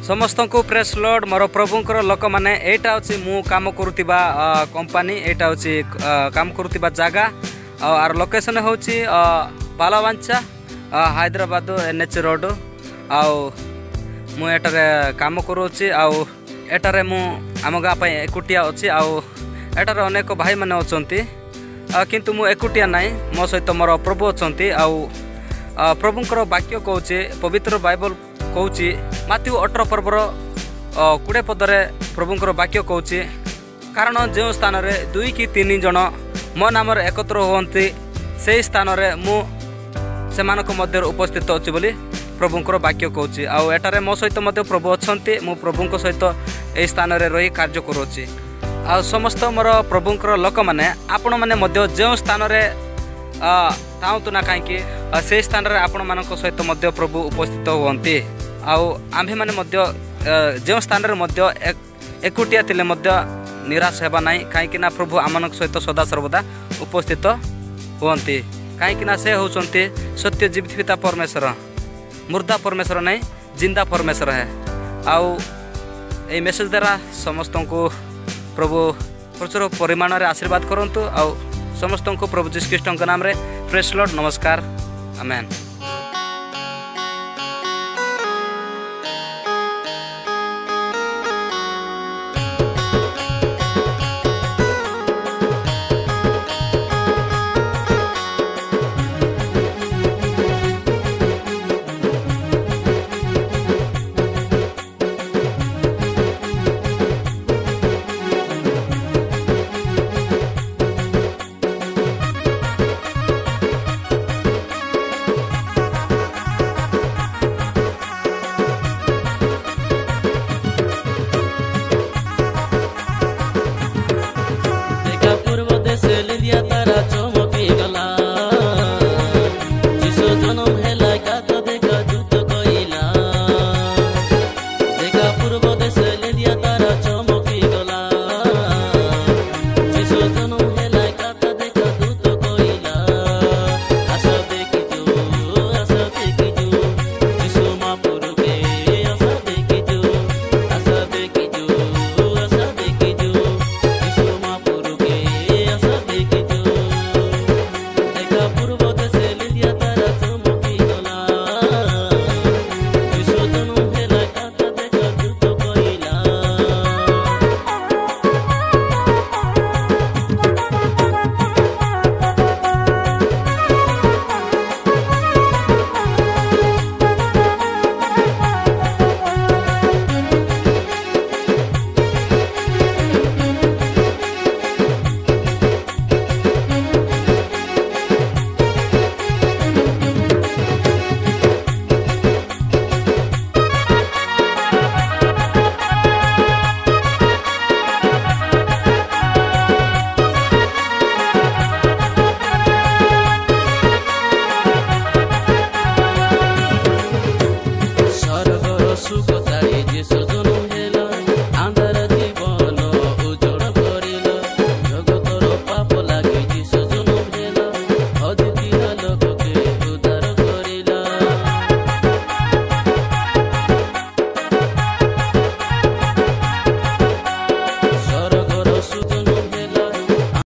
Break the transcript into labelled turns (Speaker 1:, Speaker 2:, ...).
Speaker 1: समस्त को press Lord मोर प्रभुंकर लोक मैंने यहाँ हूँ मु काम करुवा कंपनी यहाँ हूँ काम करुवा जगह आर लोकेशन हूँ पालावांचा हैदराबाद NH रोड आटार काम करुच्ची आटारे मु आम गाँव एकुटिया अच्छी आटार अनेक भाई मैंने अच्छा किंतु मु एकुटिया नाई मो सहित मोर प्रभु अच्छा प्रभुंकर वाक्य कौचे पवित्र बाइबल कौची माथ्यू 18 पर्वर 20 पदरे प्रभुंकर वाक्य कौची कारण जो स्थान में 2 कि 3 जन मो नाम एकत्र होती से स्थान में मु से मध्य उपस्थित अच्छी बोली प्रभुंकर वाक्य कौची आटारे मो सहित प्रभु अच्छा मु प्रभु सहित यही स्थान में रही कार्य करुच्ची आ समस्त मोर प्रभुंकर लोक मैंने आपण मैंने जो स्थान में थाऊँ ना कहीं से स्थान में आपण मान सहित प्रभु उपस्थित होती आम्भे मैंने जो स्थान में एकुटिया थिले निराश होगा ना कहीं प्रभु आम सहित सदा सर्वदा उपस्थित होती कहीं से होती सत्य जीवित परमेश्वर मुर्दा परमेश्वर नहीं जिंदा परमेश्वर है आउ ए मेसेज द्वारा समस्त को प्रभु प्रचुर परिमाण में आशीर्वाद करंतु आउ समस्त को प्रभु जीसस ख्रीष्ट नाम रे प्रेस लॉर्ड नमस्कार आमेन।